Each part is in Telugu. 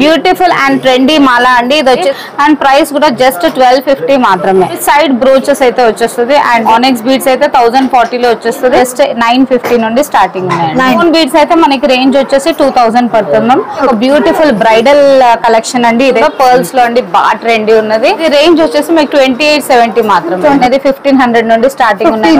బ్యూటిఫుల్ అండ్ ట్రెండీ మాల అండి ఇది వచ్చి అండ్ ప్రైస్ కూడా జస్ట్ 1250 మాత్రమే. సైడ్ బ్రోచెస్ అయితే వచ్చేస్తుంది అండ్ ఆనెక్స్ బీడ్స్ అయితే 1040 లో వచ్చేస్తుంది. జస్ట్ 950 నుండి స్టార్టింగ్ ఉన్నాయండి. స్టోన్ బీడ్స్ అయితే మనకి రేంజ్ వచ్చేసి 2000 పడుతుంది మ్యామ్. ఒక బ్యూటిఫుల్ బ్రైడల్ కలెక్షన్ అండి ఇది పర్ల్స్ లో అండి బాగా ట్రెండీ ఉన్నది. ఇది రేంజ్ వచ్చేసి మీకు 2870 మాత్రమే. ఇది 1500 నుండి స్టార్టింగ్ ఉన్నాయి.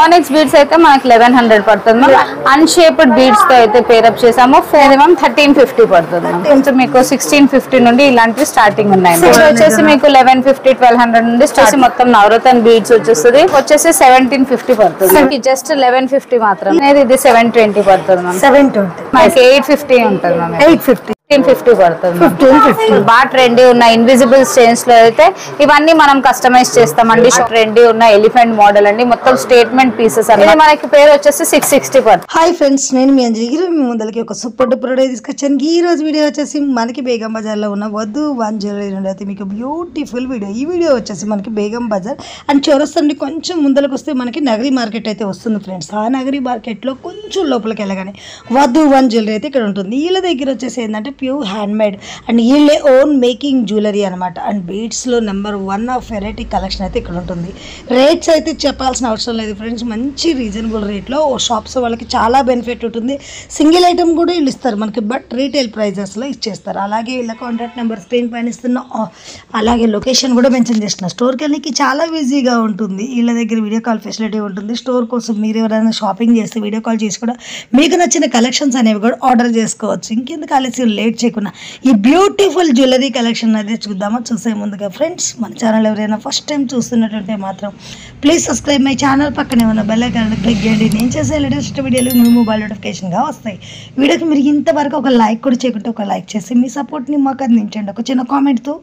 ఆనెక్స్ బీడ్స్ అయితే మనకి 1100 పడుతుంది మ్యామ్. అన్షేప్డ్ బీడ్స్ తో అయితే పేరప్ చేసాము. 1350 పడుతుంది మ్యామ్. మీకు 1650 నుండి ఇలాంటి స్టార్టింగ్ ఉన్నాయి. వచ్చేసి మీకు 1150 1200 నుండి స్టార్ట్ మొత్తం నవరత్న బీడ్స్ వచ్చేస్తుంది. వచ్చేసి 1750 పడుతుంది. జస్ట్ 1150 మాత్రం. ఇది 720 పడుతుంది మ్యామ్. 720 850 ఉంటుంది మ్యామ్. 850 1550 పడుతుంది. బాగా ట్రెండీ ఉన్న ఇన్విజిబుల్ స్టైన్స్ లో అయితే ఇవన్నీ మనం కస్టమైజ్ చేస్తామండి. ట్రెండీ ఉన్న ఎలిఫెంట్ మోడల్ అండి మొత్తం స్టేట్మెంట్ పీసెస్ అండి. మనకి పేరు వచ్చేసి 660 పడుతుంది. హాయ్ ఫ్రెండ్స్, నేను మీ అంజలి. మీ ముందరికి ఒక సూపర్ డూపర్ వీడియో తీసుకొచ్చాను. ఈ రోజు వీడియో వచ్చేసి మనకి బేగం బజార్ లో ఉన్న వద్దు వన్ జ్యువెలరీ నుండి అయితే మీకు బ్యూటిఫుల్ వీడియో. ఈ వీడియో వచ్చేసి మనకి బేగం బజార్ అండ్ చౌరస్తా నుండి కొంచెం ముందరకు వస్తే మనకి నగరి మార్కెట్ అయితే వస్తుంది ఫ్రెండ్స్. ఆ నగరి మార్కెట్ లో కొంచెం లోపలికి వెళ్ళగానే వద్దు వన్ జ్యువెలరీ అయితే ఇక్కడ ఉంటుంది. వీళ్ళ దగ్గర వచ్చేసి ఏంటంటే ప్యూర్ హ్యాండ్ మేడ్ అండ్ వీళ్ళే ఓన్ మేకింగ్ జ్యువెలరీ అనమాట. అండ్ బీడ్స్లో నెంబర్ 1 ఆఫ్ వెరైటీ కలెక్షన్ అయితే ఇక్కడ ఉంటుంది. రేట్స్ అయితే చెప్పాల్సిన అవసరం లేదు ఫ్రెండ్స్. మంచి రీజనబుల్ రేట్లో షాప్స్ వాళ్ళకి చాలా బెనిఫిట్ ఉంటుంది. సింగిల్ ఐటమ్ కూడా వీళ్ళు ఇస్తారు మనకి, బట్ రీటైల్ ప్రైజెస్లో ఇచ్చేస్తారు. అలాగే వీళ్ళ కాంటాక్ట్ నెంబర్ స్క్రీన్ పైన ఇస్తున్నా, అలాగే లొకేషన్ కూడా మెన్షన్ చేస్తున్నా. స్టోర్కి వెళ్ళడానికి చాలా ఈజీగా ఉంటుంది. వీళ్ళ దగ్గర వీడియో కాల్ ఫెసిలిటీ ఉంటుంది. స్టోర్ కోసం మీరు ఎవరైనా షాపింగ్ చేస్తే వీడియో కాల్ చేసి కూడా మీకు నచ్చిన కలెక్షన్స్ అనేవి కూడా ఆర్డర్ చేసుకోవచ్చు. ఇంకెందుకు ఆలస్యం లేట్ చేయకుండా ఈ బ్యూటిఫుల్ జ్యువెలరీ కలెక్షన్ అయితే చూద్దామా. చూసే ముందుగా ఫ్రెండ్స్ మన ఛానల్ ఎవరైనా ఫస్ట్ టైం చూస్తున్నట్టుంటే మాత్రం ప్లీజ్ సబ్స్క్రైబ్ మై ఛానల్. పక్కనే ఉన్న బెల్ ఐకాన్ క్లిక్ చేయండి. నేను చేసే లేటెస్ట్ వీడియోలు మీ మొబైల్ నోటిఫికేషన్గా వస్తాయి. వీడియోకి మీరు ఇంతవరకు ఒక లైక్ కూడా చేయకుంటే ఒక లైక్ చేసి మీ సపోర్ట్ని మాకు అందించండి. ఒక చిన్న కామెంట్తో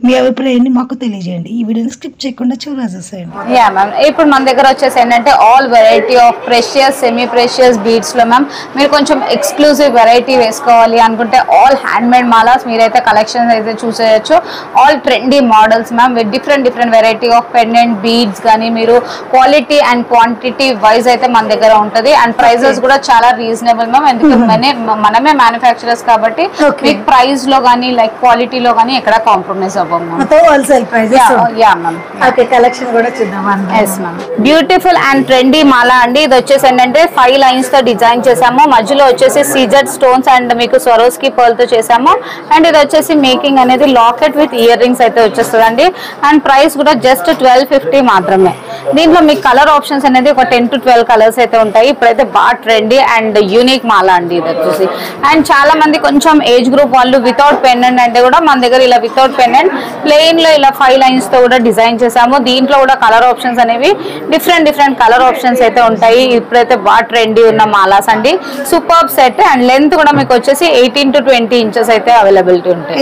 మీ అభిప్రాయాన్ని మాకు తెలియజేయండి. ఈ వీడియోని స్కిప్ చేయకుండా చూసేసేయండి. యా మ్యామ్, ఇప్పుడు మన దగ్గర వచ్చేసి ఏంటంటే all variety of precious semi precious beads లో మ్యామ్ మీరు కొంచెం ఎక్స్క్లూజివ్ వెరైటీ వేసుకోవాలి అనుకుంటే ఆల్ హ్యాండ్ మేడ్ మాలాస్ మీరైతే కలెక్షన్స్ అయితే చూసేయచ్చు. All trendy models ma'am with different variety of pendant beads కానీ మీరు క్వాలిటీ అండ్ క్వాంటిటీ వైజ్ అయితే మన దగ్గర ఉంటుంది. అండ్ ప్రైజెస్ కూడా చాలా రీజనబుల్ మ్యామ్. ఎందుకంటే మనమే మ్యానుఫ్యాక్చరర్స్ కాబట్టి మీకు ప్రైస్ లో కానీ లైక్ క్వాలిటీలో కానీ ఎక్కడ కాంప్రమైజ్ అవ్వము. Wholesale prices. Ya ma'am. Okay, collection కూడా చూద్దాం. Yes ma'am. Beautiful and trendy మాలా అండి. ఇది వచ్చేసి ఏంటంటే 5 లైన్స్ తో డిజైన్ చేసాము. మధ్యలో వచ్చేసి సీజెడ్ స్టోన్స్ అండ్ మీకు స్వరోస్కి పర్ల్ తో చేసాము. అండ్ ఇది వచ్చేసి మేకింగ్ అనేది లాకెట్ విత్ ఇయర్ రింగ్స్ అయితే వచ్చేస్తుందండి. అండ్ ప్రైస్ కూడా జస్ట్ 1250 మాత్రమే. దీంట్లో మీకు కలర్ ఆప్షన్స్ అనేది ఒక 10 to 12 కలర్స్ అయితే ఉంటాయి. ఇప్పుడైతే బాగా ట్రెండీ అండ్ యూనిక్ మాలా అండి ఇది వచ్చేసి. అండ్ చాలా మంది కొంచెం ఏజ్ గ్రూప్ వాళ్ళు వితౌట్ పెండెంట్ అంటే కూడా మన దగ్గర ఇలా వితౌట్ పెండెంట్ ప్లెయిన్ లో ఇలా 5 లైన్స్ తో కూడా డిజైన్ చేసాము. దీంట్లో కూడా కలర్ ఆప్షన్స్ అనేవి డిఫరెంట్ కలర్ ఆప్షన్స్ అయితే ఉంటాయి. ఇప్పుడైతే బాగా ట్రెండీ ఉన్న మాలాస్ అండి. సూపర్ సెట్ అండ్ లెంత్ కూడా మీకు వచ్చేసి 18 to 20 ఇంచెస్ అయితే అవైలబిలిటీ ఉంటాయి.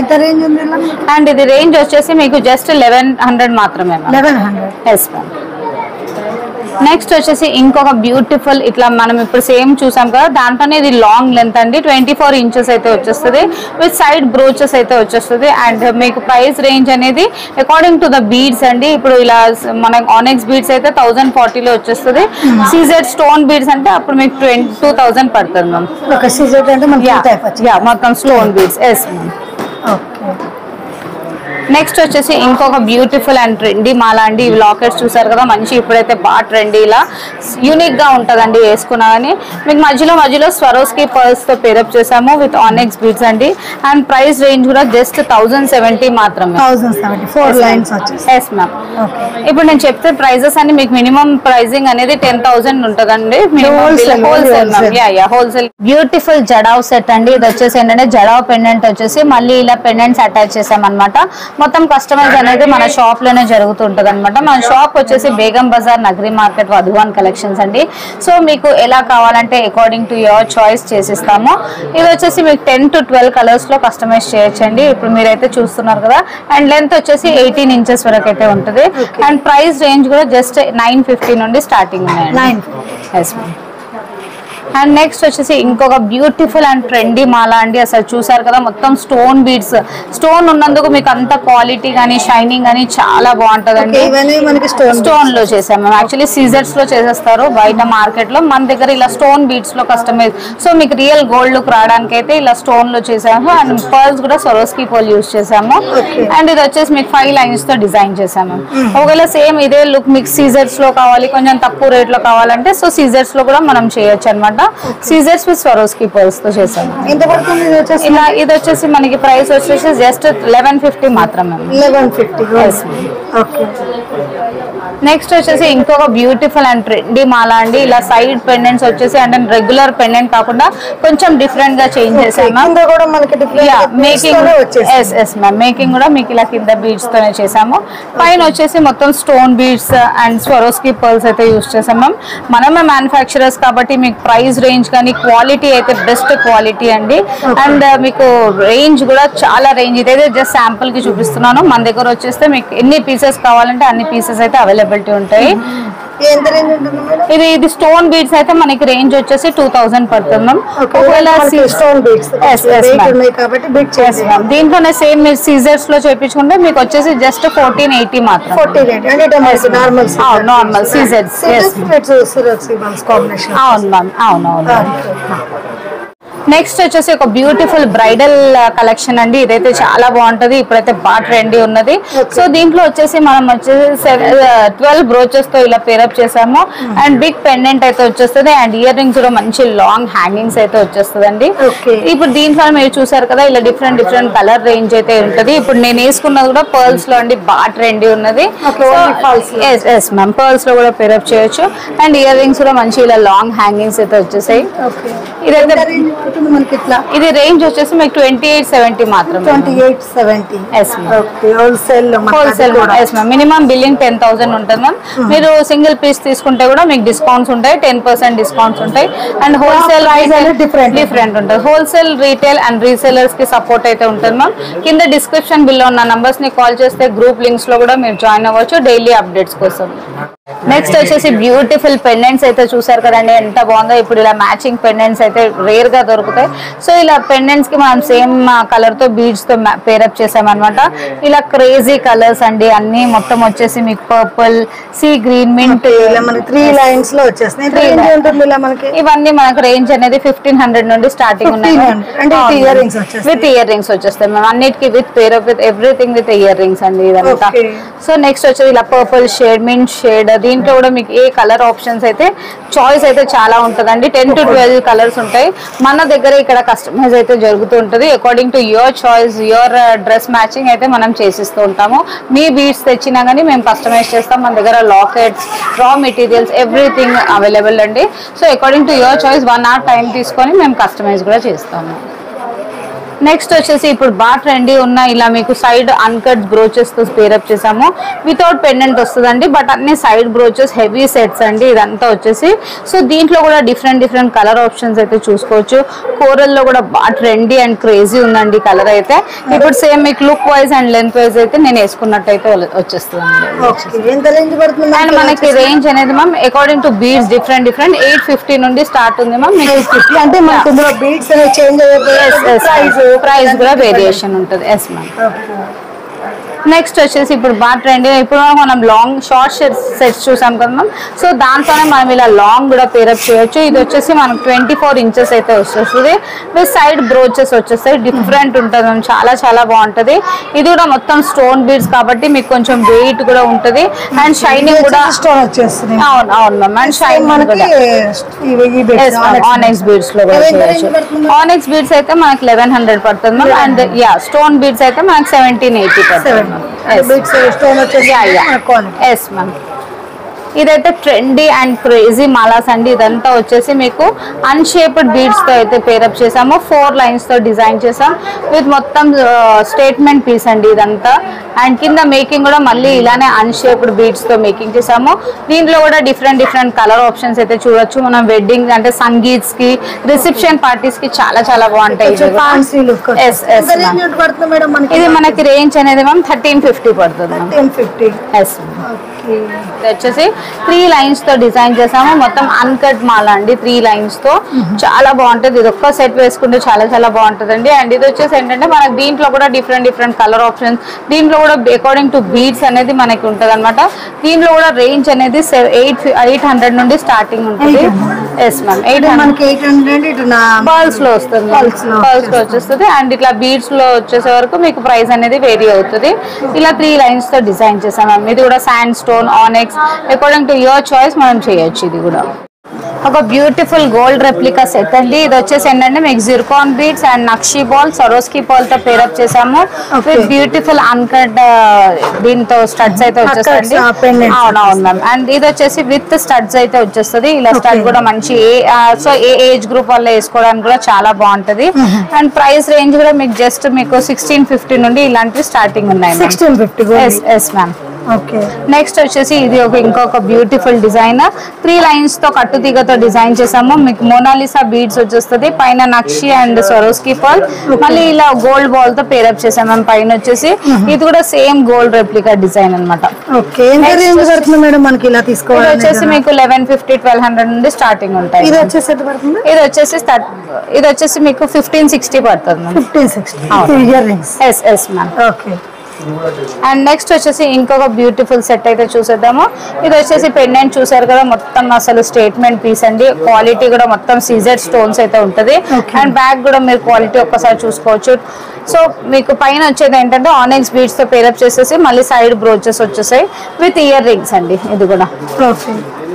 అండ్ ఇది రేంజ్ వచ్చేసి మీకు జస్ట్ 1100 మాత్రమే. 1100. Yes ma'am. నెక్స్ట్ వచ్చేసి ఇంకొక బ్యూటిఫుల్ ఇట్లా మనం ఇప్పుడు సేమ్ చూసాం కదా దాంట్లోనే ఇది లాంగ్ లెంత్ అండి 24 ఇంచెస్ అయితే వచ్చేస్తుంది విత్ సైడ్ బ్రోచెస్ అయితే వచ్చేస్తుంది. అండ్ మీకు ప్రైస్ రేంజ్ అనేది అకార్డింగ్ టు ద బీడ్స్ అండి. ఇప్పుడు ఇలా మన ఆనెక్స్ బీడ్స్ అయితే 1040 లో వచ్చేస్తుంది. సీజెడ్ స్టోన్ బీడ్స్ అంటే అప్పుడు మీకు 2000 పడుతుంది మ్యామ్. మొత్తం stone beads. Yes ma'am. Next వచ్చేసి ఇంకొక బ్యూటిఫుల్ అండ్ ట్రెండీ మాలా అండి. ఇవి లాకెట్స్ చూసారు కదా మంచి ఇప్పుడైతే బాగా ట్రెండీలా యూనిక్ గా ఉంటుందండి వేసుకున్నా కానీ. మీకు మధ్యలో స్వరోస్కి పర్ల్స్ తో పేరప్ చేసాము విత్ ఆనెక్స్ బీడ్స్ అండి. అండ్ ప్రైస్ రేంజ్ కూడా జస్ట్ 1070 మాత్రమే. 4 లైన్స్ వచ్చేసి. Yes ma'am. ఇప్పుడు నేను చెప్తే ప్రైజెస్ అన్ని మీకు మినిమం ప్రైజింగ్ అనేది 10,000 ఉంటుందండి. హోల్సేల్. బ్యూటిఫుల్ జడావ్ సెట్ అండి. ఇది వచ్చేసి ఏంటంటే జడావ్ పెండెంట్ వచ్చేసి మళ్ళీ ఇలా పెండెంట్స్ అటాచ్ చేసామన్నమాట. మొత్తం కస్టమైజ్ అనేది మన షాప్ లోనే జరుగుతుంటది అనమాట. మన షాప్ వచ్చేసి బేగం బజార్ నగరి మార్కెట్ వధువాన్ కలెక్షన్స్ అండి. సో మీకు ఎలా కావాలంటే అకార్డింగ్ టు యువర్ చాయిస్ చేసిస్తాము. ఇది వచ్చేసి మీకు 10 to 12 కలర్స్ లో కస్టమైజ్ చేయొచ్చండి. ఇప్పుడు మీరైతే చూస్తున్నారు కదా. అండ్ లెంత్ వచ్చేసి 18 ఇంచెస్ వరకు అయితే ఉంటుంది. అండ్ ప్రైస్ రేంజ్ కూడా జస్ట్ 950 నుండి స్టార్టింగ్ ఉన్నాయండి. అండ్ నెక్స్ట్ వచ్చేసి ఇంకొక బ్యూటిఫుల్ అండ్ ట్రెండీ మాల అండి. అసలు చూసారు కదా మొత్తం స్టోన్ బీడ్స్, స్టోన్ ఉన్నందుకు మీకు అంత క్వాలిటీ గానీ షైనింగ్ గానీ చాలా బాగుంటదండి. స్టోన్ లో చేసాం మేము, యాక్చువల్లీ సీజర్స్ లో చేసేస్తారు బయట మార్కెట్ లో, మన దగ్గర ఇలా స్టోన్ బీడ్స్ లో కస్టమైజ్. సో మీకు రియల్ గోల్డ్ లుక్ రావడానికి అయితే ఇలా స్టోన్ లో చేసాము. అండ్ పర్ల్స్ కూడా సరోస్కి పర్ల్ యూస్ చేసాము. అండ్ ఇది వచ్చేసి మీకు 5 లైన్స్ తో డిజైన్ చేసాము. ఒకవేళ సేమ్ ఇదే లుక్ మీకు సీజర్స్ లో కావాలి, కొంచెం తక్కువ రేట్ లో కావాలంటే సో సీజర్స్ లో కూడా మనం చేయొచ్చు అనమాట. సీజర్స్ విత్ స్వరోస్కి పర్ల్స్ తో చేసాము. ఇలా ఇది వచ్చేసి మనకి ప్రైస్ వచ్చేసి జస్ట్ 1150 మాత్రమే. 1150. నెక్స్ట్ వచ్చేసి ఇంకొక బ్యూటిఫుల్ అండ్ ట్రెండీ మాల అండి. ఇలా సైడ్ పెండెంట్స్ వచ్చేసి అంటే రెగ్యులర్ పెండెంట్ కాకుండా కొంచెం డిఫరెంట్ గా చేంజ్ చేసాము. మేకింగ్ కూడా మీకు ఇలా కింద బీడ్స్ తోనే చేసాము. పైన వచ్చేసి మొత్తం stone beads and Swarovski pearls అయితే యూస్ చేసాం మ్యామ్. మనమే మ్యానుఫ్యాక్చరర్స్ కాబట్టి మీకు ప్రైస్ రేంజ్ కానీ క్వాలిటీ అయితే బెస్ట్ క్వాలిటీ అండి. అండ్ మీకు రేంజ్ కూడా చాలా రేంజ్, ఇదైతే జస్ట్ శాంపుల్ కి చూపిస్తున్నాను. మన దగ్గర వచ్చేస్తే మీకు ఎన్ని పీసెస్ కావాలంటే అన్ని పీసెస్ అయితే అవైలబిలిటీ ఉంటాయి. ఇది స్టోన్ బీడ్స్ అయితే మనకి రేంజ్ వచ్చేసి 2000 పడుతుంది మ్యామ్. ఒకవేళ దీంట్లోనే సేమ్ మీరు సీజర్స్ లో చేయించుకుంటే మీకు వచ్చేసి జస్ట్ 1480 మాత్రం. నార్మల్ సీజర్స్. అవును మ్యామ్, అవునవును. నెక్స్ట్ వచ్చేసి ఒక బ్యూటిఫుల్ బ్రైడల్ కలెక్షన్ అండి. ఇదైతే చాలా బాగుంటది, ఇప్పుడైతే బాగా ట్రెండీ ఉన్నది. సో దీంట్లో వచ్చేసి మనం వచ్చేసి 12 బ్రోచెస్ తో ఇలా పేరప్ చేసాము. అండ్ బిగ్ పెండెంట్ అయితే వచ్చేస్తుంది. అండ్ ఇయర్ రింగ్స్ కూడా మంచి లాంగ్ హ్యాంగింగ్స్ అయితే వచ్చేస్తుంది అండి. ఇప్పుడు దీంట్లో మీరు చూసారు కదా ఇలా డిఫరెంట్ కలర్ రేంజ్ అయితే ఉంటది. ఇప్పుడు నేను వేసుకున్నది కూడా పర్ల్స్ లో అండి, బాగా ట్రెండీ ఉన్నది. ఎస్ మ్యామ్, పర్ల్స్ లో కూడా పేరప్ చేయొచ్చు. అండ్ ఇయర్ రింగ్స్ కూడా మంచి ఇలా లాంగ్ హ్యాంగింగ్స్ అయితే వచ్చేసాయి. ఇదైతే ఇది రేంజ్ వచ్చేసి మీకు 2870 మాత్రం. 2870. హోల్సేల్ మినిమం బిల్లింగ్ 10,000 ఉంటుంది మ్యామ్. మీరు సింగిల్ పీస్ తీసుకుంటే కూడా మీకు డిస్కౌంట్స్ ఉంటాయి, 10% డిస్కౌంట్స్ ఉంటాయి. అండ్ హోల్సేల్ డిఫరెంట్ ఉంటుంది. హోల్సేల్, రీటైల్ అండ్ రీసేలర్స్ కి సపోర్ట్ అయితే ఉంటుంది మ్యామ్. కింద డిస్క్రిప్షన్ బిల్లో ఉన్న నంబర్స్ ని కాల్ చేస్తే గ్రూప్ లింక్స్ లో కూడా మీరు జాయిన్ అవ్వచ్చు డైలీ అప్డేట్స్ కోసం. నెక్స్ట్ వచ్చేసి బ్యూటిఫుల్ పెండెంట్స్ అయితే చూసారు కదండి, ఎంత బాగుందో. ఇప్పుడు ఇలా మ్యాచింగ్ పెండెంట్స్ అయితే రేర్ గా దొరుకుతాయి. సో ఇలా పెండెంట్స్ కి మనం సేమ్ కలర్ తో బీడ్స్ తో పేరప్ చేసామన్నమాట. ఇలా క్రేజీ కలర్స్ అండి అన్ని. మొత్తం వచ్చేసి మీకు purple, sea green, mint, 3 lines లో వచ్చేస్తాయి. ఇవన్నీ మనకు రేంజ్ అనేది 1500 నుండి స్టార్టింగ్ ఉన్నాయి. విత్ ఇయర్ రింగ్స్ వచ్చేస్తాయి మేము అన్నిటికీ, with pair up, with everything with ear rings అండి ఇదంతా. సో నెక్స్ట్ వచ్చేది ఇలా పర్పుల్ షేడ్, మింట్ షేడ్. దీంట్లో కూడా మీకు ఏ కలర్ ఆప్షన్స్ అయితే చాయిస్ అయితే చాలా ఉంటుందండి. 10 to 12 కలర్స్ ఉంటాయి. మన దగ్గర ఇక్కడ కస్టమైజ్ అయితే జరుగుతూ ఉంటుంది. According to your choice, your dress matching అయితే మనం చేసిస్తూ ఉంటాము. మీ బీడ్స్ తెచ్చినా కానీ మేము కస్టమైజ్ చేస్తాం. మన దగ్గర lockets, raw materials, everything available అండి. So according to your choice 1 hour time తీసుకొని మేము కస్టమైజ్ కూడా చేస్తాము. నెక్స్ట్ వచ్చేసి ఇప్పుడు బాగా ట్రెండీ ఉన్న ఇలా మీకు సైడ్ అన్కట్ బ్రోచెస్ తో పేరప్ చేసాము. వితౌట్ పెండెంట్ వస్తుందండి, బట్ అన్ని సైడ్ బ్రోచెస్ హెవీ సెట్స్ అండి ఇదంతా వచ్చేసి. సో దీంట్లో కూడా డిఫరెంట్ కలర్ ఆప్షన్స్ అయితే చూసుకోవచ్చు. కోరల్ లో కూడా బాగా ట్రెండీ అండ్ క్రేజీ ఉందండి కలర్ అయితే. ఇప్పుడు సేమ్ మీకు look wise and length wise అయితే నేను వేసుకున్నట్టయితే వచ్చేస్తుంది. అండ్ మనకి రేంజ్ అనేది ma'am according to beads different 850 నుండి స్టార్ట్ ఉంది మ్యామ్. అంటే మనకు బీడ్స్ చేంజ్ ప్రైస్ కూడా వేరియేషన్ ఉంటుంది. Yes ma'am. నెక్స్ట్ వచ్చేసి ఇప్పుడు బాగా ట్రెండ్, ఇప్పుడు మనం లాంగ్ షార్ట్ సెట్స్ చూసాం కదా మ్యామ్. సో దాంతోనే మనం ఇలా లాంగ్ కూడా పేరప్ చేయొచ్చు. ఇది వచ్చేసి మనకు 24 inches అయితే వచ్చేస్తుంది. విత్ సైడ్ బ్రోచెస్ వచ్చేస్తాయి. డిఫరెంట్ ఉంటుంది మ్యామ్, చాలా బాగుంటుంది. ఇది కూడా మొత్తం స్టోన్ బీడ్స్ కాబట్టి మీకు కొంచెం వెయిట్ కూడా ఉంటుంది. అండ్ షైనింగ్ కూడా వచ్చేస్తుంది. అవును మ్యామ్. అండ్ షైనింగ్ కూడా ఆనెక్స్ బీడ్స్ లో కూడా చేయొచ్చు. ఆనెక్స్ బీడ్స్ అయితే మనకి 1100 పడుతుంది మ్యామ్. అండ్ స్టోన్ బీడ్స్ అయితే మనకి 1780 పడుతుంది. Yes ma'am. ఇదైతే ట్రెండీ అండ్ క్రేజీ మాలాస్ అండి. ఇదంతా వచ్చేసి మీకు అన్షేప్డ్ బీడ్స్ తో అయితే పేరప్ చేసాము. 4 lines తో డిజైన్ చేసాం. విత్ మొత్తం స్టేట్మెంట్ పీస్ అండి ఇదంతా. అండ్ కింద మేకింగ్ కూడా మళ్ళీ ఇలానే అన్షేప్డ్ బీడ్స్ తో మేకింగ్ చేసాము. దీంట్లో కూడా డిఫరెంట్ కలర్ ఆప్షన్స్ అయితే చూడొచ్చు. మనం వెడ్డింగ్ అంటే సంగీత్స్ కి, రిసెప్షన్ పార్టీస్ కి చాలా బాగుంటాయి. ఇది మనకి రేంజ్ అనేది మ్యామ్ 1350 పడుతుంది. ఓకే, ఇది వచ్చేసి 3 లైన్స్ తో డిజైన్ చేసాము. మొత్తం అన్కట్ మాల అండి, 3 లైన్స్ తో చాలా బాగుంటది. ఇది ఒక్క సెట్ వేసుకుంటే చాలా చాలా బాగుంటదండి. అండ్ ఇది వచ్చేసి ఏంటంటే మనకి దీంట్లో కూడా డిఫరెంట్ కలర్ ఆప్షన్స్, దీంట్లో కూడా అకార్డింగ్ టు బీడ్స్ అనేది మనకి ఉంటది అనమాట. దీంట్లో కూడా రేంజ్ అనేది 800 నుండి స్టార్టింగ్ ఉంటుంది. ఎస్ మ్యామ్, 800 పర్ల్స్ లో వస్తుంది, పర్ల్స్ లో వచ్చేస్తుంది. అండ్ ఇట్లా బీడ్స్ లో వచ్చేసే వరకు మీకు ప్రైస్ అనేది వేరీ అవుతుంది. ఇలా 3 లైన్స్ తో డిజైన్ చేసాం మ్యామ్. ఇది కూడా sand stone, onyx, according to your choice మనం చేయొచ్చు. ఇది కూడా ఒక బ్యూటిఫుల్ గోల్డ్ రెప్లికా సెట్ అండి. ఇది వచ్చేసి ఏంటంటే మీకు Zircon beads and nakshi ball, సరోస్కి ball తో పేరప్ చేసాము. విత్ బ్యూటిఫుల్ అన్కట్ దీంతో స్టడ్స్ అయితే వచ్చేస్తుంది. అవునవును మ్యామ్. అండ్ ఇది వచ్చేసి విత్ స్టడ్స్ అయితే వచ్చేస్తుంది. ఇలా స్టడ్ కూడా మంచి సో ఏ ఏజ్ గ్రూప్ వల్ల వేసుకోవడానికి కూడా చాలా బాగుంటది. అండ్ ప్రైస్ రేంజ్ కూడా మీకు జస్ట్ మీకు 1650 నుండి ఇలాంటివి స్టార్టింగ్ ఉన్నాయి. 1650. Yes ma'am. ఓకే, నెక్స్ట్ వచ్చేసి ఇది ఇంకొక బ్యూటిఫుల్ డిజైన్, 3 లైన్స్ తో కట్టుతీగతో డిజైన్ చేసాము. మీకు మోనాలిసా బీడ్స్ వచ్చేస్తుంది, పైన నక్షి అండ్ సరోస్కి పర్ల్, మళ్ళీ ఇలా గోల్డ్ బాల్ తో పేరప్ చేసాము. పైన వచ్చేసి ఇది కూడా సేమ్ గోల్డ్ రెప్లికా డిజైన్ అనమాట. ఓకే, మేడం మనకి ఇలా తీసుకోవాలి వచ్చేసి మీకు 1150-1200 నుండి స్టార్టింగ్ ఉంటాయి. ఇది వచ్చేసి మీకు 1560 పడుతుంది. 1560. Yes ma'am. Okay, and next వచ్చేసి ఇంకొక బ్యూటిఫుల్ సెట్ అయితే చూసేద్దాము. ఇది వచ్చేసి పెండెంట్ చూసారు కదా, మొత్తం అసలు స్టేట్మెంట్ పీస్ అండి. క్వాలిటీ కూడా మొత్తం సీజెడ్ స్టోన్స్ అయితే ఉంటది. అండ్ బ్యాక్ కూడా మీరు క్వాలిటీ ఒక్కసారి చూసుకోవచ్చు. సో మీకు పైన వచ్చేది ఏంటంటే ఆనెక్స్ బీడ్స్ తో పేరప్ చేసేసి మళ్ళీ సైడ్ బ్రోచెస్ వచ్చేసాయి విత్ ఇయర్ రింగ్స్ అండి. ఇది కూడా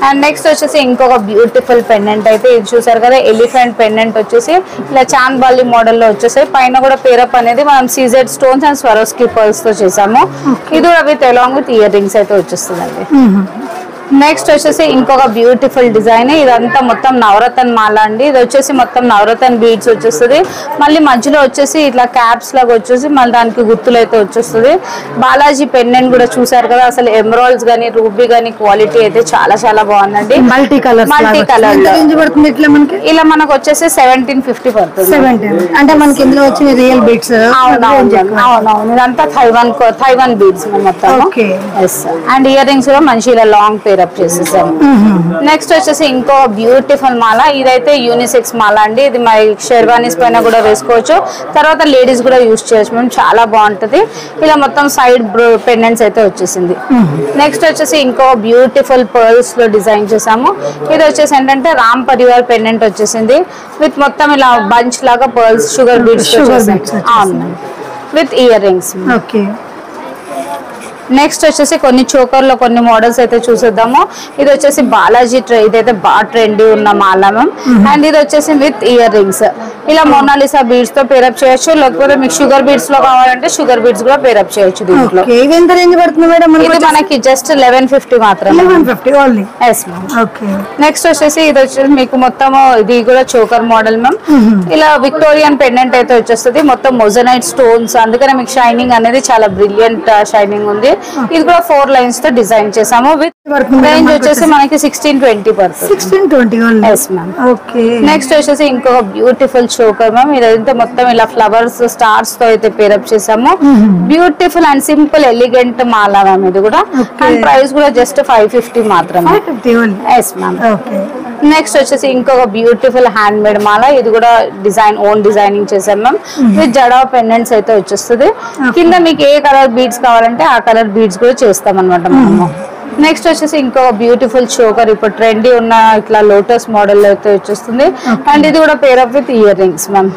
అండ్ నెక్స్ట్ వచ్చేసి ఇంకొక బ్యూటిఫుల్ పెండెంట్ అయితే ఇది చూసారు కదా, ఎలిఫెంట్ పెండెంట్ వచ్చేసి ఇలా చాంద్బాలి మోడల్ లో వచ్చేసాయి. పైన కూడా పేరప్ అనేది మనం CZ stones and Swarovski pearls తో చేసాము. ఇది కూడా with along with ear rings అయితే వచ్చేస్తుందండి. నెక్స్ట్ వచ్చేసి ఇంకొక బ్యూటిఫుల్ డిజైన్, ఇదంతా మొత్తం నవరత్న మాల అండి. ఇది వచ్చేసి మొత్తం నవరత్న బీడ్స్ వచ్చేస్తుంది. మళ్ళీ మధ్యలో వచ్చేసి ఇట్లా క్యాప్స్ లాగా వచ్చేసి మళ్ళీ దానికి గుర్తులు అయితే వచ్చేస్తుంది. బాలాజీ పెండెంట్ కూడా చూసారు కదా, అసలు ఎమరాల్డ్స్ గానీ రూబీ గానీ క్వాలిటీ అయితే చాలా చాలా బాగుందండి. మల్టీ కలర్ ఇలా మనకు వచ్చేసి 1750 పడుతుంది. అంటే మనకి ఇందులో వచ్చిన రియల్ బీడ్స్. అవునవును, ఇదంతా థైవన్ బీడ్స్ మొత్తం. అండ్ ఇయర్ రింగ్స్ కూడా మంచి ఇలా లాంగ్ పేరప్ చేసేసాము. నెక్స్ట్ వచ్చేసి ఇంకో బ్యూటిఫుల్ మాల, ఇదైతే యూనిసెక్స్ మాల అండి. ఇది మరి షెర్వానీస్ పైన కూడా వేసుకోవచ్చు, తర్వాత లేడీస్ కూడా యూజ్ చేయొచ్చు మేము. చాలా బాగుంటది. ఇలా మొత్తం సైడ్ పెండెంట్స్ అయితే వచ్చేసింది. నెక్స్ట్ వచ్చేసి ఇంకో బ్యూటిఫుల్ పర్ల్స్ లో డిజైన్ చేసాము. ఇది వచ్చేసి ఏంటంటే రామ్ పరివార్ పెండెంట్ వచ్చేసింది విత్ మొత్తం ఇలా బంచ్ లాగా pearls sugar beads with ear rings. Okay, next వచ్చేసి కొన్ని చోకర్ లో కొన్ని మోడల్స్ అయితే చూసేద్దాము. ఇది వచ్చేసి బాలాజీ ఇదైతే బాగా ట్రెండీ ఉన్న మాల మ్యామ్. అండ్ ఇది వచ్చేసి విత్ ఇయర్ రింగ్స్. ఇలా మోనాలిసా బీడ్స్ తో పేరప్ చేయొచ్చు, లేకపోతే మీకు షుగర్ బీడ్స్ లో కావాలంటే షుగర్ బీడ్స్ కూడా పేరప్ చేయొచ్చు దీంట్లో. ఇది మనకి జస్ట్ 1150 మాత్రమే. Yes ma'am. నెక్స్ట్ వచ్చేసి ఇది వచ్చేసి మీకు మొత్తం ఇది కూడా చోకర్ మోడల్ మ్యామ్. ఇలా విక్టోరియన్ పెండెంట్ అయితే వచ్చేస్తుంది, మొత్తం మొజనైట్ స్టోన్స్, అందుకనే మీకు షైనింగ్ అనేది చాలా బ్రిలియంట్ షైనింగ్ ఉంది. ఇది కూడా 4 లైన్స్ తో డిజైన్ చేసాము. విత్ రేంజ్ వచ్చేసి మనకి 1620 పడుతుంది. 1620. Yes ma'am. నెక్స్ట్ వచ్చేసి ఇంకొక బ్యూటిఫుల్ చోకర్ మ్యామ్. ఇదంతా మొత్తం ఇలా ఫ్లవర్స్ స్టార్స్ తో అయితే పేరప్ చేసాము. Beautiful and simple elegant Mala ma'am. ఇది కూడా అండ్ ప్రైస్ కూడా జస్ట్ 550 మాత్రమే. Yes ma'am. నెక్స్ట్ వచ్చేసి ఇంకొక బ్యూటిఫుల్ హ్యాండ్ మేడ్ మాల. ఇది కూడా ఓన్ డిజైనింగ్ చేసాం మ్యామ్. విత్ జడా పెండెంట్స్ అయితే వచ్చేస్తుంది. కింద మీకు ఏ కలర్ బీడ్స్ కావాలంటే ఆ కలర్ బీడ్స్ కూడా చేస్తాం అనమాట మనము. నెక్స్ట్ వచ్చేసి ఇంకో బ్యూటిఫుల్ చోకర్, ఇప్పుడు ట్రెండీ ఉన్న ఇట్లా లోటస్ మోడల్ అయితే వచ్చేస్తుంది. అండ్ ఇది కూడా pair up with ear rings ma'am.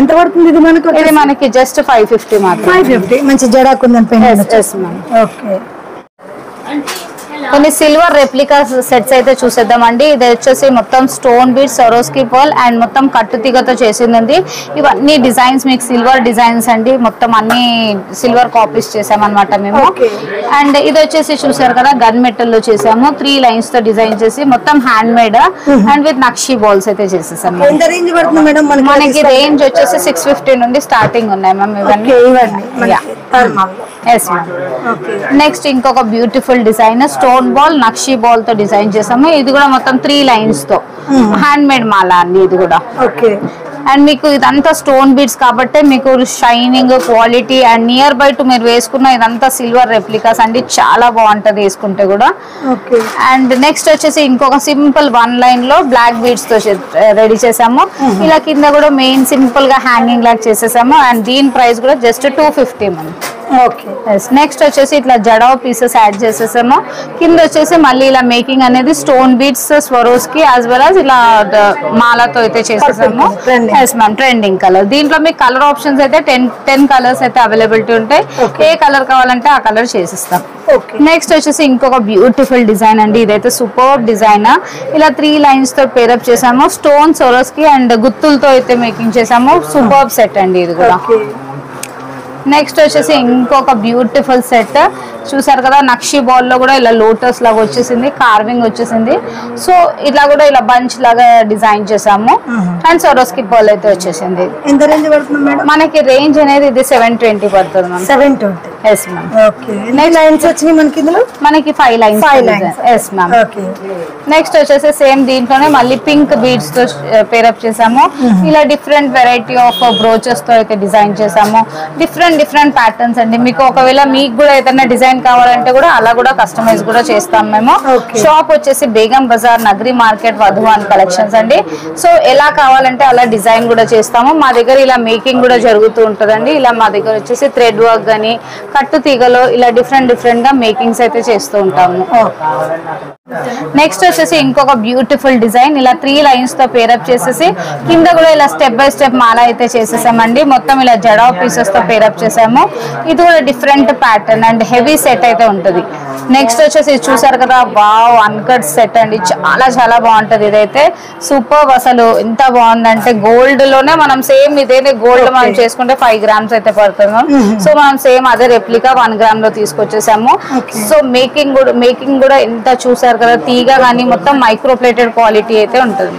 ఎంత పడుతుంది ఇది మనకి? ఇది మనకి జస్ట్ 550 మాత్రం. 550. మంచి జడా కుందన్. Yes ma'am. ఓకే, కొన్ని సిల్వర్ రెప్లికా సెట్స్ అయితే చూసేద్దామండి. ఇది వచ్చేసి మొత్తం stone beads, Swarovski pearl and మొత్తం కట్టుతీగతో చేసింది. ఇవన్నీ డిజైన్స్ మీకు సిల్వర్ డిజైన్స్ అండి, మొత్తం అన్ని సిల్వర్ కాపీస్ చేసామన్నమాట మేము. అండ్ ఇది వచ్చేసి చూసారు కదా, గన్ మెటల్ లో చేసాము. 3 లైన్స్ తో డిజైన్ చేసి మొత్తం hand made and with nakshi balls అయితే చేసేసాము. మనకి రేంజ్ వచ్చేసి 650 నుండి స్టార్టింగ్ ఉన్నాయి మ్యామ్ ఇవన్నీ. నెక్స్ట్ ఇంకొక బ్యూటిఫుల్ డిజైన్, స్టోన్ బాల్ నక్షి బాల్ తో డిజైన్ చేసాము. ఇది కూడా మొత్తం 3 లైన్స్ తో హ్యాండ్ మేడ్ మాల అండి ఇది కూడా. ఓకే. అండ్ మీకు ఇదంతా స్టోన్ బీడ్స్ కాబట్టి మీకు shining quality and near by to మీరు వేసుకున్న ఇదంతా సిల్వర్ రెప్లికాస్ అండి, చాలా బాగుంటది వేసుకుంటే కూడా. అండ్ నెక్స్ట్ వచ్చేసి ఇంకొక సింపుల్ 1 లైన్ లో బ్లాక్ బీడ్స్ తో రెడీ చేసాము. ఇలా కింద కూడా మెయిన్ సింపుల్ గా హ్యాంగింగ్ లాగా చేసేసాము. అండ్ దీని ప్రైస్ కూడా జస్ట్ 250 మనం. నెక్స్ట్ వచ్చేసి ఇట్లా జడావ్ పీసెస్ యాడ్ చేసేసాము. కింద వచ్చేసి మళ్ళీ ఇలా మేకింగ్ అనేది stone beads Swarovski as well as ఇలా మాలతో అయితే చేసేసాము. Yes ma'am, trending colour. దీంట్లో మీకు కలర్ ఆప్షన్స్ అయితే 10 కలర్స్ అయితే అవైలబిలిటీ ఉంటాయి. ఏ కలర్ కావాలంటే ఆ కలర్ చేసిస్తాం. నెక్స్ట్ వచ్చేసి ఇంకొక బ్యూటిఫుల్ డిజైన్ అండి, ఇదైతే సూపర్ డిజైన్. ఇలా 3 లైన్స్ తో పేరప్ చేసాము. స్టోన్ సోరోస్ కి అండ్ గుత్తులతో అయితే మేకింగ్ చేసాము. సూపర్ సెట్ అండి ఇది కూడా. నెక్స్ట్ వచ్చేసి ఇంకొక బ్యూటిఫుల్ సెట్ చూసారు కదా, నక్షి బాల్ లో కూడా ఇలా లోటస్ లాగా వచ్చేసింది, కార్వింగ్ వచ్చేసింది. సో ఇట్లా కూడా ఇలా బంచ్ లాగా డిజైన్ చేసాము. అండ్ సోరోస్కి పర్ల్ అయితే వచ్చేసింది. ఎంత రేంజ్ పడుతుంది మేడం? మనకి రేంజ్ అనేది ఇది 720 పడుతుంది ma'am. 720. Yes ma'am. Okay. Lines వచ్చినాయి మనకి ఇందులో? మనకి 5 lines. Yes ma'am. Okay. Next వచ్చేసి సేమ్ దీంట్లోనే మళ్ళీ పింక్ బీడ్స్ తో పేరప్ చేసాము. ఇలా డిఫరెంట్ వెరైటీ ఆఫ్ బ్రోచెస్ తో అయితే డిజైన్ చేసాము. డిఫరెంట్ ప్యాటర్న్స్ అండి. మీకు ఒకవేళ మీకు కూడా ఏదైనా డిజైన్ కావాలంటే కూడా అలా కూడా కస్టమైజ్ కూడా చేస్తాం మేము. షాప్ వచ్చేసి బేగం బజార్ నగరి మార్కెట్ వధువాన్ కలెక్షన్స్ అండి. సో ఎలా కావాలంటే అలా డిజైన్ కూడా చేస్తాము. మా దగ్గర ఇలా మేకింగ్ కూడా జరుగుతూ ఉంటుందండి. ఇలా మా దగ్గర వచ్చేసి థ్రెడ్ వర్క్ కానీ కట్టు తీగలో ఇలా డిఫరెంట్ గా మేకింగ్స్ అయితే చేస్తూ ఉంటాము. నెక్స్ట్ వచ్చేసి ఇంకొక బ్యూటిఫుల్ డిజైన్, ఇలా 3 లైన్స్ తో పేరప్ చేసేసి కింద కూడా ఇలా స్టెప్ బై స్టెప్ మాల అయితే చేసేసామండి. మొత్తం ఇలా జడావ్ పీసెస్ తో పేరప్ చేసాము. ఇది కూడా different pattern and heavy set అయితే ఉంటుంది. నెక్స్ట్ వచ్చేసి చూసారు కదా, వావ్ అన్కట్ సెట్ అండి, చాలా బాగుంటది. ఇదైతే సూపర్, అసలు ఎంత బాగుందంటే గోల్డ్ లోనే మనం సేమ్ ఇదేనే గోల్డ్ మనం చేసుకుంటే 5 గ్రామ్స్ అయితే పడుతుంది. సో మనం సేమ్ అదే రెప్లికా 1 గ్రామ్ లో తీసుకొచ్చేసాము. సో మేకింగ్ కూడా ఎంత చూసారు కదా, తీగ కానీ మొత్తం మైక్రోప్లేటెడ్ క్వాలిటీ అయితే ఉంటుంది.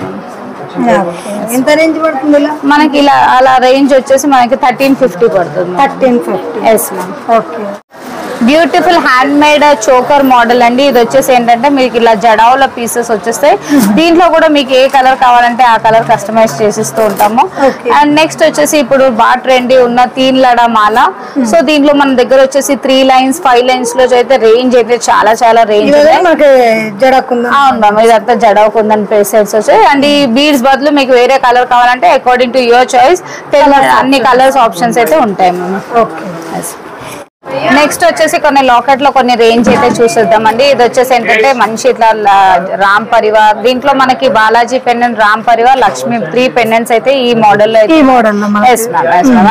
ఎంత రేంజ్ పడుతుంది? మనకి ఇలా అలా రేంజ్ వచ్చేసి మనకి 1350 పడుతుంది. 1350. Yes ma'am. Okay. Beautiful handmade choker model అండి. ఇది వచ్చేసి ఏంటంటే మీకు ఇలా జడావుల పీసెస్ వచ్చేస్తాయి. దీంట్లో కూడా మీకు ఏ కలర్ కావాలంటే ఆ కలర్ కస్టమైజ్ చేసిస్తూ ఉంటాము. అండ్ నెక్స్ట్ వచ్చేసి ఇప్పుడు బాగా ట్రెండీ ఉన్న 3 లడా మాల. సో దీంట్లో మన దగ్గర వచ్చేసి 3 లైన్స్ 5 లైన్స్ లో అయితే రేంజ్ అయితే చాలా రేంజ్. అవును మ్యామ్, ఇదంతా జడావు కుందని పేసెట్స్ వచ్చాయి. అండ్ ఈ బీడ్స్ బదులు మీకు వేరే కలర్ కావాలంటే అకార్డింగ్ టు యువర్ చాయిస్ అన్ని కలర్స్ ఆప్షన్స్ అయితే ఉంటాయి మ్యామ్. ఓకే. నెక్స్ట్ వచ్చేసి కొన్ని లాకెట్ లో కొన్ని రేంజ్ అయితే చూసేద్దామండి. ఇది వచ్చేసి ఏంటంటే మంచి ఇట్లా రామ్ పరివార్, దీంట్లో మనకి బాలాజీ పెండెంట్, రామ్ పరివార్, లక్ష్మి 3 పెండెంట్స్ అయితే ఈ మోడల్ లో.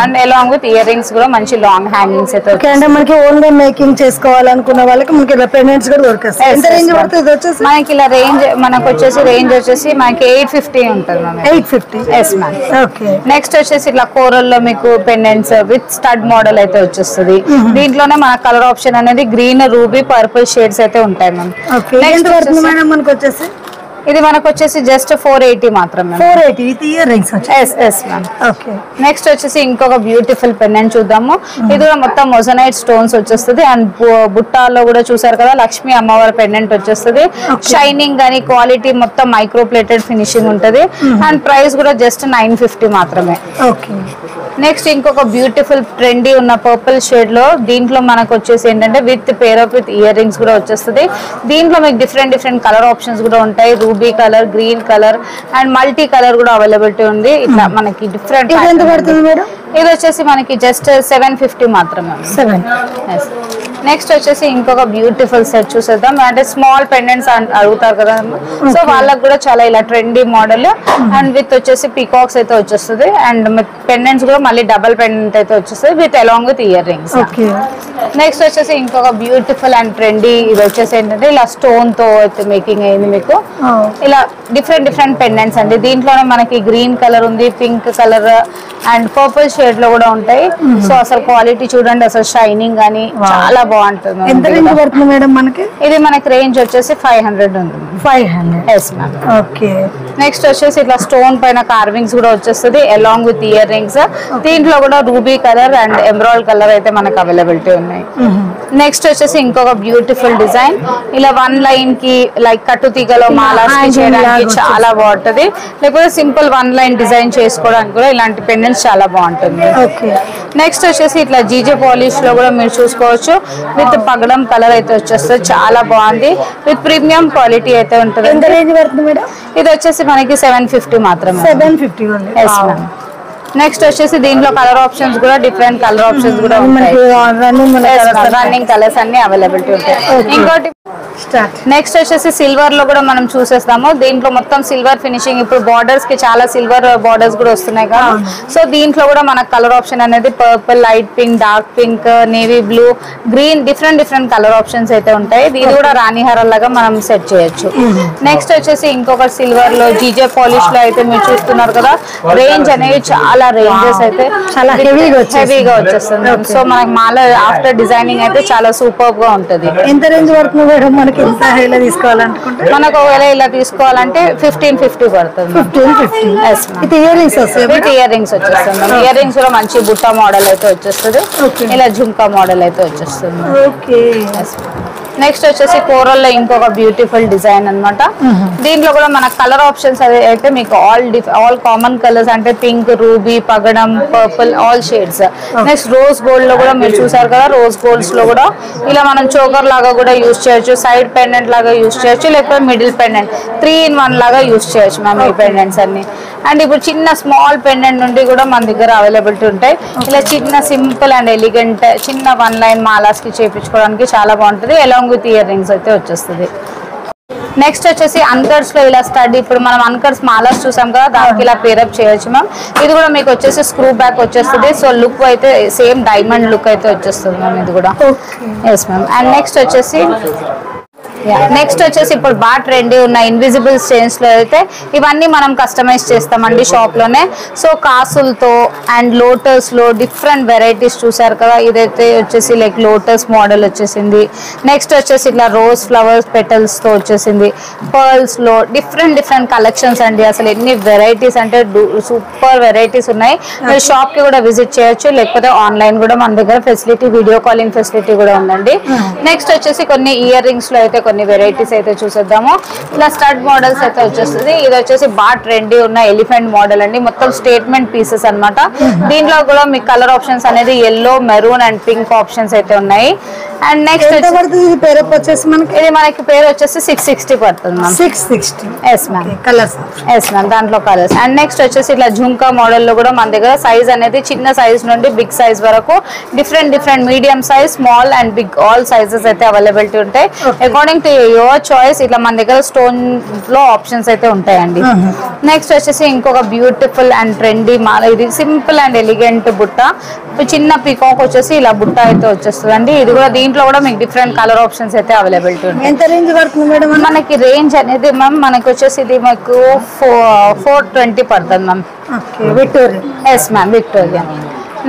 And along with ear rings కూడా మంచి లాంగ్ హ్యాంగింగ్స్ అయితే. అంటే మనకి ఓన్ గా మేకింగ్ చేసుకోవాలనుకున్న వాళ్ళకి మనకి ఇలా పెండెంట్స్ కూడా దొరుకుతాయి. ఎంత రేంజ్ పడుతుంది వచ్చేసి? మనకి ఇలా రేంజ్ రేంజ్ వచ్చేసి మనకి 850 ఉంటుంది ma'am. 850. Yes ma'am. Okay. Next వచ్చేసి ఇట్లా కోరల్ లో మీకు పెండెంట్స్ విత్ స్టడ్ మోడల్ అయితే వచ్చేస్తుంది. దీంట్లోనే మన కలర్ ఆప్షన్ అనేది గ్రీన్, రూబీ, పర్పుల్ షేడ్స్ అయితే ఉంటాయి మ్యామ్. ఇది మనకు వచ్చేసి జస్ట్ 480 మాత్రమే. 480 with earrings. Yes ma'am. Okay. Next వచ్చేసి ఇంకొక బ్యూటిఫుల్ పెండెంట్ చూద్దాము. ఇది కూడా మొత్తం మొజనైట్ స్టోన్స్ వచ్చేస్తుంది. అండ్ బుట్టాల్లో కూడా చూసారు కదా లక్ష్మీ అమ్మవారి పెండెంట్ వచ్చేస్తుంది. షైనింగ్ కానీ క్వాలిటీ మొత్తం మైక్రోప్లేటెడ్ ఫినిషింగ్ ఉంటుంది. అండ్ ప్రైస్ కూడా జస్ట్ 950 మాత్రమే. ఓకే. నెక్స్ట్ ఇంకొక బ్యూటిఫుల్ ట్రెండీ ఉన్న పర్పుల్ షేడ్ లో, దీంట్లో మనకు వచ్చేసి ఏంటంటే with pair up with ear rings కూడా వచ్చేస్తుంది. దీంట్లో మీకు డిఫరెంట్ కలర్ ఆప్షన్స్ కూడా ఉంటాయి. Ruby colour, green colour and multi colour కూడా అవైలబిలిటీ ఉంది. ఇట్లా మనకి డిఫరెంట్. ఇది వచ్చేసి మనకి జస్ట్ 750 మాత్రమే. నెక్స్ట్ వచ్చేసి ఇంకొక బ్యూటిఫుల్ సెట్ చూసేద్దాం. అంటే స్మాల్ పెండెంట్స్ అడుగుతారు కదా, సో వాళ్ళకి కూడా చాలా ఇలా ట్రెండీ మోడల్ అండ్ విత్ వచ్చేసి పీకాక్స్ అయితే వచ్చేస్తుంది. అండ్ పెండెంట్స్ కూడా మళ్ళీ డబల్ పెండెంట్ అయితే వచ్చేస్తుంది with along with ear rings. Next వచ్చేసి ఇంకొక బ్యూటిఫుల్ అండ్ ట్రెండీ, ఇది వచ్చేసి ఏంటంటే ఇలా స్టోన్ తో అయితే మేకింగ్ అయింది. మీకు ఇలా డిఫరెంట్ పెండెంట్స్ అండి. దీంట్లోనే మనకి గ్రీన్ కలర్ ఉంది, pink colour and purple shade లో కూడా ఉంటాయి. సో అసలు క్వాలిటీ చూడండి, అసలు షైనింగ్ కానీ చాలా బాగుంటుంది. ఎంత రేంజ్ పడుతుంది మేడం మనకి? ఇది మనకి రేంజ్ వచ్చేసి 500 ఉంది. 500. Yes ma'am. ఓకే. నెక్స్ట్ వచ్చేసి ఇట్లా స్టోన్ పైన కార్వింగ్స్ కూడా వచ్చేస్తుంది అలాంగ్ విత్ ఇయర్ రింగ్స్. దీంట్లో కూడా ruby colour and emerald colour అయితే మనకు అవైలబిలిటీ ఉన్నాయి. నెక్స్ట్ వచ్చేసి ఇంకొక బ్యూటిఫుల్ డిజైన్, ఇలా వన్ లైన్ కి లైక్ కట్టు తీగలో మాలాస్ చేయడానికి చాలా బాగుంటది, లేకపోతే సింపుల్ వన్ లైన్ డిజైన్ చేసుకోవడానికి కూడా ఇలాంటి పెండెంట్స్ చాలా బాగుంటుంది. నెక్స్ట్ వచ్చేసి ఇట్లా జీజే పాలిష్ లో కూడా మీరు చూసుకోవచ్చు, విత్ పగడం కలర్ అయితే వచ్చేస్తుంది, చాలా బాగుంది, విత్ ప్రీమియం క్వాలిటీ అయితే ఉంటుంది. ఎంత రేంజ్ పడుతుంది మేడం? ఇది వచ్చేసి మనకి 750 మాత్రమే. 750. నెక్స్ట్ వచ్చేసి దీంట్లో కలర్ ఆప్షన్స్ కూడా డిఫరెంట్ కలర్ ఆప్షన్స్ కూడా రన్నింగ్ కలర్స్ అన్ని అవైలబిలిటీ ఉంటాయి. ఇంకోటి నెక్స్ట్ వచ్చేసి సిల్వర్ లో కూడా మనం చూసేస్తాము. దీంట్లో మొత్తం సిల్వర్ ఫినిషింగ్, ఇప్పుడు బార్డర్స్ కి చాలా సిల్వర్ బార్డర్స్ కూడా వస్తున్నాయి కదా, సో దీంట్లో కూడా మనకు కలర్ ఆప్షన్ అనేది purple, light pink, dark pink, navy blue, green, different colour options అయితే ఉంటాయి. ఇది కూడా రాణి హారం లాగా మనం సెట్ చేయొచ్చు. నెక్స్ట్ వచ్చేసి ఇంకొక సిల్వర్ లో జీజే పాలిష్ లో అయితే మీరు చూస్తున్నారు కదా, రేంజ్ అనేది చాలా రేంజెస్ అయితే చాలా హెవీగా వచ్చేస్తుంది. సో మనకి మాల ఆఫ్టర్ డిజైనింగ్ అయితే చాలా సూపర్ గా ఉంటుంది. ఎంత రేంజ్ పడుతుంది మేడం మనకి? ఎంత హైలో తీసుకోవాలనుకుంటే మనకు ఒకవేళ ఇలా తీసుకోవాలంటే 1550 పడుతుంది. 1550 ఇయర్ రింగ్స్ వస్తాయి. ఇయర్ రింగ్స్ వచ్చేస్తుంది. ఇయర్ రింగ్స్ కూడా మంచి బుట్ట మోడల్ అయితే వచ్చేస్తుంది, ఇలా జుంకా మోడల్ అయితే వచ్చేస్తుంది. నెక్స్ట్ వచ్చేసి కోరల్ లో ఇంకొక బ్యూటిఫుల్ డిజైన్ అన్నమాట. దీంట్లో కూడా మన కలర్ ఆప్షన్స్ అయితే మీకు ఆల్ కామన్ కలర్స్ అంటే పింక్, రూబీ, పగడం, purple, all shades. Next rose gold లో కూడా మీరు చూసారు కదా, రోజ్ గోల్డ్స్ లో కూడా ఇలా మనం చోకర్ లాగా కూడా యూజ్ చేయొచ్చు, సైడ్ పెండెంట్ లాగా యూజ్ చేయొచ్చు, లేకపోతే మిడిల్ పెండెంట్ 3-in-1 లాగా యూజ్ చేయొచ్చు మ్యామ్ ఈ పెండెంట్స్ అన్ని. అండ్ ఇప్పుడు చిన్న స్మాల్ పెండెంట్ నుండి కూడా మన దగ్గర అవైలబిలిటీ ఉంటాయి. ఇలా చిన్న సింపుల్ అండ్ ఎలిగెంట్ చిన్న వన్ లైన్ మాలాస్ కి చేయించుకోవడానికి చాలా బాగుంటుంది, అలాంగ్ విత్ ఇయర్ రింగ్స్ అయితే వచ్చేస్తుంది. నెక్స్ట్ వచ్చేసి అన్కర్స్ లో ఇలా స్టడ్, ఇప్పుడు మనం అన్కర్స్ మాలాస్ చూసాం కదా, దానికి ఇలా పేరప్ చేయొచ్చు మ్యామ్. ఇది కూడా మీకు వచ్చేసి స్క్రూ బ్యాక్ వచ్చేస్తుంది, సో లుక్ అయితే సేమ్ డైమండ్ లుక్ అయితే వచ్చేస్తుంది మ్యామ్ ఇది కూడా. Yes ma'am. అండ్ నెక్స్ట్ వచ్చేసి ఇప్పుడు బాగా ట్రెండీ ఉన్న ఇన్విజిబుల్ స్టెయిన్స్ లో అయితే ఇవన్నీ మనం కస్టమైజ్ చేస్తామండి షాప్ లోనే. సో కాసులతో అండ్ లోటస్ లో డిఫరెంట్ వెరైటీస్ చూసారు కదా, ఇదైతే వచ్చేసి లైక్ లోటస్ మోడల్ వచ్చేసింది. నెక్స్ట్ వచ్చేసి ఇట్లా రోజ్ ఫ్లవర్స్ పెటల్స్ తో వచ్చేసింది, పర్ల్స్ లో డిఫరెంట్ కలెక్షన్స్ అండి. అసలు ఎన్ని వెరైటీస్ అంటే సూపర్ వెరైటీస్ ఉన్నాయి. మీరు షాప్ కి కూడా విజిట్ చేయొచ్చు, లేకపోతే ఆన్లైన్ కూడా మన దగ్గర ఫెసిలిటీ, వీడియో కాలింగ్ ఫెసిలిటీ కూడా ఉందండి. నెక్స్ట్ వచ్చేసి కొన్ని ఇయర్ రింగ్స్ లో అయితే కొన్ని వెరైటీస్ అయితే చూసేద్దాము. ఇలా స్టడ్ మోడల్స్ అయితే వచ్చేస్తుంది. ఇది వచ్చేసి బాగా ట్రెండీ ఉన్న ఎలిఫెంట్ మోడల్ అండి, మొత్తం స్టేట్మెంట్ పీసెస్ అన్నమాట. దీంట్లో కూడా మీకు కలర్ ఆప్షన్స్ అనేది yellow, maroon and pink options అయితే ఉన్నాయి. అండ్ నెక్స్ట్ వచ్చేసి మనకి పేరు వచ్చేసి 660 పడుతుంది ma'am. 660. Yes ma'am. Colours. Yes ma'am, దాంట్లో కలర్స్. అండ్ నెక్స్ట్ వచ్చేసి ఇట్లా జుంకా మోడల్ లో కూడా మన దగ్గర సైజ్ అనేది చిన్న సైజ్ నుండి బిగ్ సైజ్ వరకు different medium size, small and big all sizes అయితే అవైలబిలిటీ ఉంటాయి. అకార్డింగ్ టు యువర్ చాయిస్ ఇట్లా మన దగ్గర స్టోన్ లో ఆప్షన్స్ అయితే ఉంటాయండి. నెక్స్ట్ వచ్చేసి ఇంకొక బ్యూటిఫుల్ అండ్ ట్రెండీ మాల, ఇది సింపుల్ అండ్ ఎలిగెంట్ బుట్ట, చిన్న పీకాక్ వచ్చేసి ఇలా బుట్ట అయితే వచ్చేస్తుంది అండి. ఇది కూడా దీంట్లో కూడా మీకు డిఫరెంట్ కలర్ ఆప్షన్స్ అయితే అవైలబిలిటీ ఉంటాయి. ఎంత రేంజ్ పడుతుంది మేడం మనకి? రేంజ్ అనేది మ్యామ్ మనకి వచ్చేసి ఇది మీకు 420 పడుతుంది ma'am. Victoria. Yes ma'am, Victoria.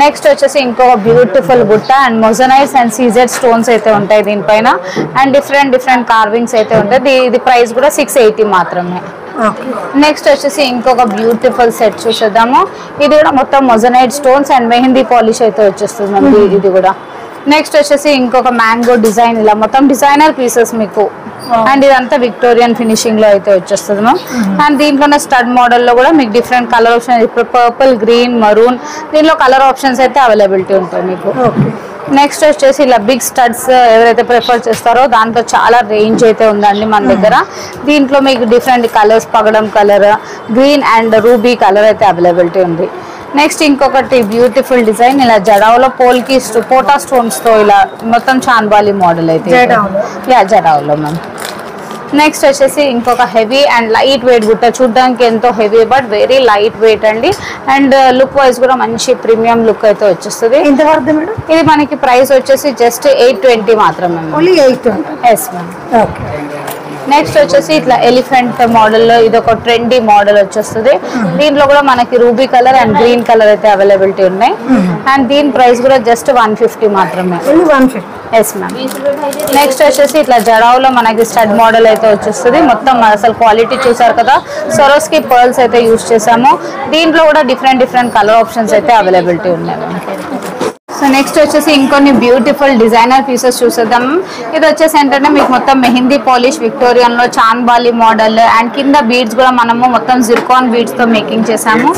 Next వచ్చేసి ఇంకొక బ్యూటిఫుల్ బుట్ట and moissanites and CZ stones అయితే ఉంటాయి దీనిపైన, అండ్ డిఫరెంట్ కార్వింగ్స్ అయితే ఉంటాయి. ఇది ప్రైస్ కూడా 680 మాత్రమే. నెక్స్ట్ వచ్చేసి ఇంకొక బ్యూటిఫుల్ సెట్ చూసేద్దాము. ఇది కూడా మొత్తం moissanite stones and mehndi polish అయితే వచ్చేస్తుంది ఇది కూడా. నెక్స్ట్ వచ్చేసి ఇంకొక మ్యాంగో డిజైన్, ఇలా మొత్తం డిజైనర్ పీసెస్ మీకు, అండ్ ఇదంతా విక్టోరియన్ ఫినిషింగ్ లో అయితే వచ్చేస్తుంది మ్యామ్. అండ్ దీంట్లోనే స్టడ్ మోడల్ లో కూడా మీకు డిఫరెంట్ కలర్ ఆప్షన్, ఇప్పుడు పర్పుల్, గ్రీన్, మరూన్, దీంట్లో కలర్ ఆప్షన్స్ అయితే అవైలబిలిటీ ఉంటాయి మీకు. నెక్స్ట్ వచ్చేసి ఇలా బిగ్ స్టడ్స్ ఎవరైతే ప్రిఫర్ చేస్తారో దాంట్లో చాలా రేంజ్ అయితే ఉందండి మన దగ్గర. దీంట్లో మీకు డిఫరెంట్ కలర్స్, పగడం colour, green and ruby colour అయితే అవైలబిలిటీ ఉంది. నెక్స్ట్ ఇంకొకటి బ్యూటిఫుల్ డిజైన్, ఇలా జడావులో పోటా స్టోన్స్ తో ఇలా మొత్తం చాన్బాలి మోడల్ అయితే జడావులో మ్యామ్. నెక్స్ట్ వచ్చేసి ఇంకొక హెవీ అండ్ లైట్ వెయిట్ బుట్ట, చూడడానికి ఎంతో heavy but very light weight అండి. అండ్ లుక్ వైజ్ కూడా మంచి ప్రీమియం లుక్ అయితే వచ్చేస్తుంది. ఎంత పడుతుంది మేడం? ఇది మనకి ప్రైస్ వచ్చేసి జస్ట్ 820 మాత్రమే. Only 820. Yes ma'am. Okay. Next వచ్చేసి ఇట్లా ఎలిఫెంట్ మోడల్ లో ఇది ఒక ట్రెండీ మోడల్ వచ్చేస్తుంది. దీంట్లో కూడా మనకి ruby colour and green colour అయితే అవైలబిలిటీ ఉన్నాయి. అండ్ దీని ప్రైస్ కూడా జస్ట్ 150 మాత్రమే. Yes ma'am. నెక్స్ట్ వచ్చేసి ఇట్లా జడావులో మనకి స్టడ్ మోడల్ అయితే వచ్చేస్తుంది. మొత్తం అసలు క్వాలిటీ చూసారు కదా, సొరోస్కి పర్ల్స్ అయితే యూజ్ చేసాము. దీంట్లో కూడా డిఫరెంట్ కలర్ ఆప్షన్స్ అయితే అవైలబిలిటీ ఉన్నాయి. సో నెక్స్ట్ వచ్చేసి ఇంకొన్ని బ్యూటిఫుల్ డిజైనర్ పీసెస్ చూసేద్దాం. ఇది వచ్చేసి ఏంటంటే మీకు మొత్తం మెహందీ పాలిష్ విక్టోరియన్ లో చాంబాలి మోడల్ అండ్ కింద బీడ్స్ కూడా మనము మొత్తం జిర్కాన్ బీడ్స్ తో మేకింగ్ చేసాము.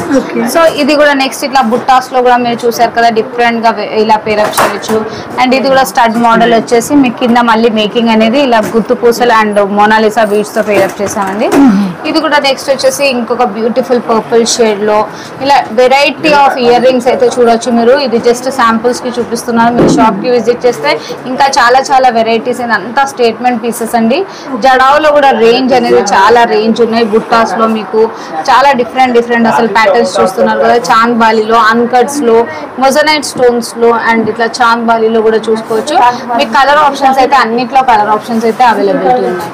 సో ఇది కూడా నెక్స్ట్ ఇట్లా బుట్టాస్ లో కూడా మీరు చూసారు కదా, డిఫరెంట్ గా ఇలా పేరప్ చేయొచ్చు. అండ్ ఇది కూడా స్టడ్ మోడల్ వచ్చేసి మీకు కింద మళ్ళీ మేకింగ్ అనేది ఇలా గుత్తు పూసలు అండ్ మోనాలిసా బీడ్స్ తో పేరప్ చేసామండి. ఇది కూడా నెక్స్ట్ వచ్చేసి ఇంకొక బ్యూటిఫుల్ పర్పుల్ షేడ్ లో ఇలా వెరైటీ ఆఫ్ ఇయర్ రింగ్స్ అయితే చూడొచ్చు మీరు. ఇది జస్ట్ శాంపుల్స్ కి చూపిస్తున్నాను. మీరు షాప్ కి విజిట్ చేస్తే ఇంకా చాలా వెరైటీస్ అంతా స్టేట్మెంట్ పీసెస్ అండి. జడావులో కూడా రేంజ్ అనేది చాలా రేంజ్ ఉన్నాయి. బుట్టాస్ లో మీకు చాలా డిఫరెంట్ అసలు ప్యాటర్న్స్ చూస్తున్నారు కదా. చాంద్ బాలిలో, అన్కట్స్ లో, మొజనైట్ స్టోన్స్ లో అండ్ ఇట్లా చాంద్ బాలిలో కూడా చూసుకోవచ్చు. మీకు కలర్ ఆప్షన్స్ అయితే అన్నిట్లో కలర్ ఆప్షన్స్ అయితే అవైలబిలిటీ ఉన్నాయి.